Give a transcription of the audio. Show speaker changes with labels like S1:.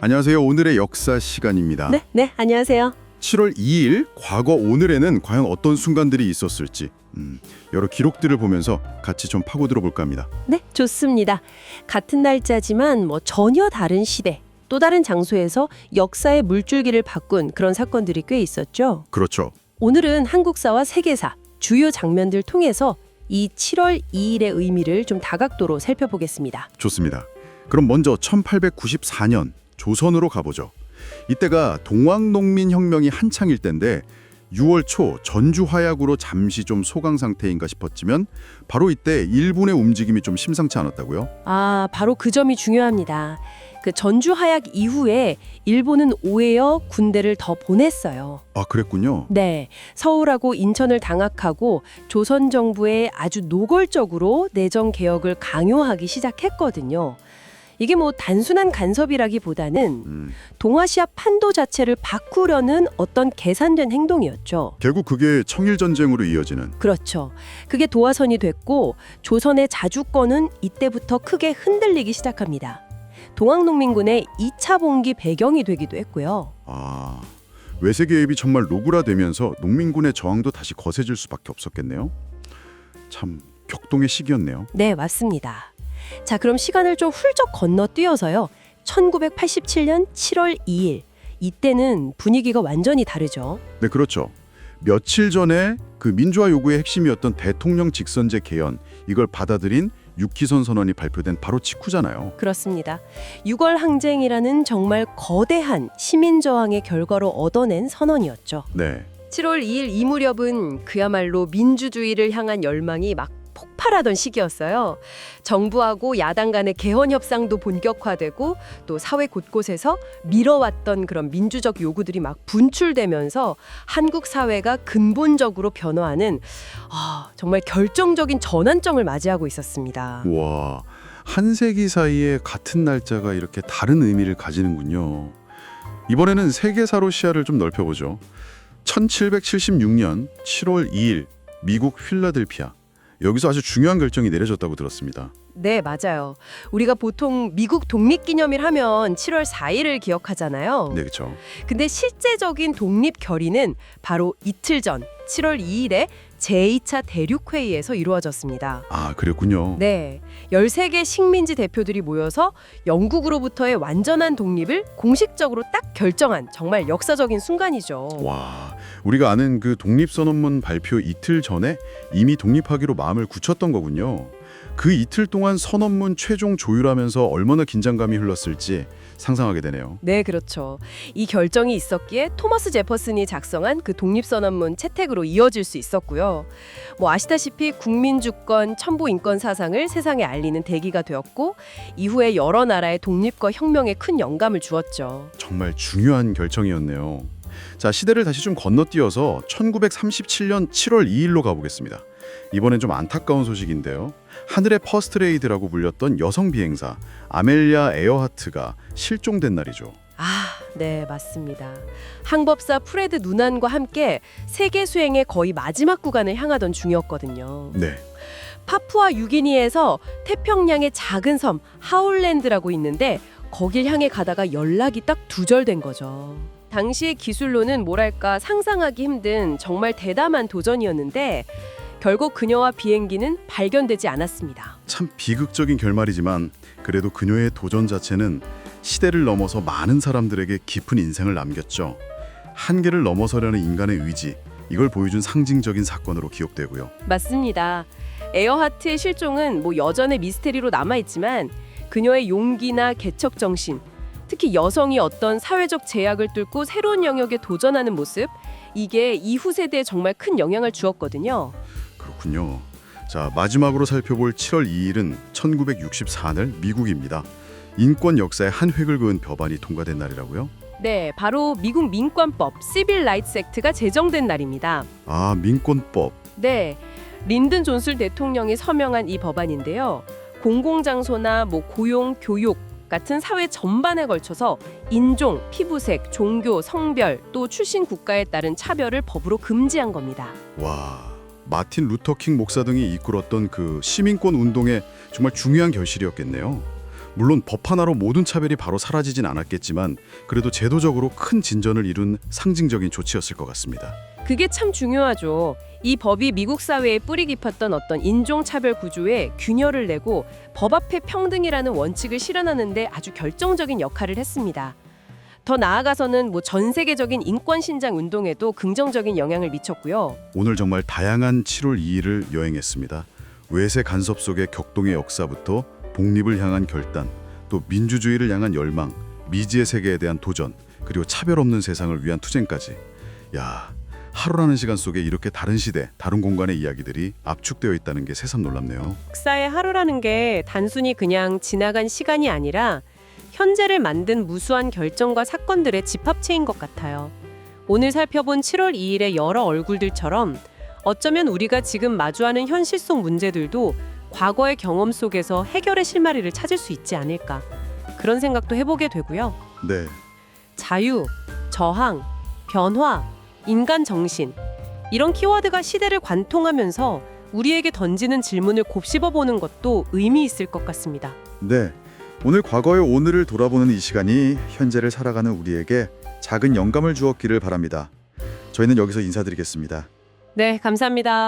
S1: 안녕하세요. 오늘의 역사 시간입니다.
S2: 네, 안녕하세요.
S1: 7월 2일 과거 오늘에는 과연 어떤 순간들이 있었을지 여러 기록들을 보면서 같이 좀 파고들어 볼까 합니다.
S2: 네, 좋습니다. 같은 날짜지만 전혀 다른 시대, 또 다른 장소에서 역사의 물줄기를 바꾼 그런 사건들이 꽤 있었죠.
S1: 그렇죠.
S2: 오늘은 한국사와 세계사, 주요 장면들 통해서 이 7월 2일의 의미를 좀 다각도로 살펴보겠습니다.
S1: 좋습니다. 그럼 먼저 1894년 조선으로 가보죠. 이때가 동학농민혁명이 한창일 때인데 6월 초 전주 화약으로 잠시 좀 소강 상태인가 싶었지만 바로 이때 일본의 움직임이 좀 심상치 않았다고요?
S2: 바로 그 점이 중요합니다. 그 전주 하약 이후에 일본은 오히려 군대를 더 보냈어요.
S1: 아, 그랬군요.
S2: 네, 서울하고 인천을 장악하고 조선 정부에 아주 노골적으로 내정 개혁을 강요하기 시작했거든요. 이게 단순한 간섭이라기보다는 동아시아 판도 자체를 바꾸려는 어떤 계산된 행동이었죠.
S1: 결국 그게 청일전쟁으로 이어지는.
S2: 그렇죠. 그게 도화선이 됐고 조선의 자주권은 이때부터 크게 흔들리기 시작합니다. 동학농민군의 2차 봉기 배경이 되기도 했고요.
S1: 아, 외세 개입이 정말 노골화되면서 농민군의 저항도 다시 거세질 수밖에 없었겠네요. 참 격동의 시기였네요.
S2: 네, 맞습니다. 자, 그럼 시간을 좀 훌쩍 건너뛰어서요. 1987년 7월 2일. 이때는 분위기가 완전히 다르죠.
S1: 네, 그렇죠. 며칠 전에 그 민주화 요구의 핵심이었던 대통령 직선제 개헌, 이걸 받아들인 6기선 선언이 발표된 바로 직후잖아요.
S2: 그렇습니다. 6월 항쟁이라는 정말 거대한 시민 저항의 결과로 얻어낸 선언이었죠.
S1: 네.
S2: 7월 2일 이 무렵은 그야말로 민주주의를 향한 열망이 막 폭발하던 시기였어요. 정부하고 야당 간의 개헌 협상도 본격화되고 또 사회 곳곳에서 미뤄왔던 그런 민주적 요구들이 막 분출되면서 한국 사회가 근본적으로 변화하는 정말 결정적인 전환점을 맞이하고 있었습니다.
S1: 와, 한 세기 사이에 같은 날짜가 이렇게 다른 의미를 가지는군요. 이번에는 세계사로 시야를 좀 넓혀보죠. 1776년 7월 2일 미국 필라델피아. 여기서 아주 중요한 결정이 내려졌다고 들었습니다.
S2: 네, 맞아요. 우리가 보통 미국 독립기념일 하면 7월 4일을 기억하잖아요.
S1: 네, 그렇죠.
S2: 근데 실제적인 독립 결의는 바로 이틀 전 7월 2일에 제2차 대륙회의에서 이루어졌습니다.
S1: 아, 그랬군요.
S2: 네, 13개 식민지 대표들이 모여서 영국으로부터의 완전한 독립을 공식적으로 딱 결정한 정말 역사적인 순간이죠.
S1: 와, 우리가 아는 그 독립선언문 발표 이틀 전에 이미 독립하기로 마음을 굳혔던 거군요. 그 이틀 동안 선언문 최종 조율하면서 얼마나 긴장감이 흘렀을지 상상하게 되네요.
S2: 네, 그렇죠. 이 결정이 있었기에 토머스 제퍼슨이 작성한 그 독립선언문 채택으로 이어질 수 있었고요. 아시다시피 국민주권, 첨부인권 사상을 세상에 알리는 계기가 되었고 이후에 여러 나라의 독립과 혁명에 큰 영감을 주었죠.
S1: 정말 중요한 결정이었네요. 자, 시대를 다시 좀 건너뛰어서 1937년 7월 2일로 가보겠습니다. 이번엔 좀 안타까운 소식인데요. 하늘의 퍼스트레이드라고 불렸던 여성 비행사 아멜리아 에어하트가 실종된 날이죠.
S2: 네, 맞습니다. 항법사 프레드 누난과 함께 세계 수행의 거의 마지막 구간을 향하던 중이었거든요.
S1: 네.
S2: 파푸아 뉴기니에서 태평양의 작은 섬 하울랜드라고 있는데 거길 향해 가다가 연락이 딱 두절된 거죠. 당시의 기술로는 뭐랄까 상상하기 힘든 정말 대담한 도전이었는데 결국 그녀와 비행기는 발견되지 않았습니다.
S1: 참 비극적인 결말이지만 그래도 그녀의 도전 자체는 시대를 넘어서 많은 사람들에게 깊은 인생을 남겼죠. 한계를 넘어서려는 인간의 의지, 이걸 보여준 상징적인 사건으로 기억되고요.
S2: 맞습니다. 에어하트의 실종은 여전히 미스테리로 남아있지만 그녀의 용기나 개척 정신, 특히 여성이 어떤 사회적 제약을 뚫고 새로운 영역에 도전하는 모습, 이게 이후 세대에 정말 큰 영향을 주었거든요.
S1: 그렇군요. 자, 마지막으로 살펴볼 7월 2일은 1964년 미국입니다. 인권 역사의 한 획을 그은 법안이 통과된 날이라고요?
S2: 네, 바로 미국 민권법 시빌 라이츠 액트가 제정된 날입니다.
S1: 아, 민권법.
S2: 네, 린든 존슨 대통령이 서명한 이 법안인데요. 공공장소나 고용, 교육 같은 사회 전반에 걸쳐서 인종, 피부색, 종교, 성별 또 출신 국가에 따른 차별을 법으로 금지한 겁니다.
S1: 와, 마틴 루터 킹 목사 등이 이끌었던 그 시민권 운동의 정말 중요한 결실이었겠네요. 물론 법 하나로 모든 차별이 바로 사라지진 않았겠지만 그래도 제도적으로 큰 진전을 이룬 상징적인 조치였을 것 같습니다.
S2: 그게 참 중요하죠. 이 법이 미국 사회에 뿌리 깊었던 어떤 인종차별 구조에 균열을 내고 법 앞에 평등이라는 원칙을 실현하는 데 아주 결정적인 역할을 했습니다. 더 나아가서는 전 세계적인 인권 신장 운동에도 긍정적인 영향을 미쳤고요.
S1: 오늘 정말 다양한 7월 2일을 여행했습니다. 외세 간섭 속의 격동의 역사부터 독립을 향한 결단, 또 민주주의를 향한 열망, 미지의 세계에 대한 도전, 그리고 차별 없는 세상을 위한 투쟁까지. 야, 하루라는 시간 속에 이렇게 다른 시대, 다른 공간의 이야기들이 압축되어 있다는 게 새삼 놀랍네요.
S2: 역사의 하루라는 게 단순히 그냥 지나간 시간이 아니라 현재를 만든 무수한 결정과 사건들의 집합체인 것 같아요. 오늘 살펴본 7월 2일의 여러 얼굴들처럼 어쩌면 우리가 지금 마주하는 현실 속 문제들도 과거의 경험 속에서 해결의 실마리를 찾을 수 있지 않을까. 그런 생각도 해보게 되고요.
S1: 네,
S2: 자유, 저항, 변화, 인간 정신 이런 키워드가 시대를 관통하면서 우리에게 던지는 질문을 곱씹어보는 것도 의미 있을 것 같습니다.
S3: 네, 오늘 과거의 오늘을 돌아보는 이 시간이 현재를 살아가는 우리에게 작은 영감을 주었기를 바랍니다. 저희는 여기서 인사드리겠습니다.
S2: 네, 감사합니다.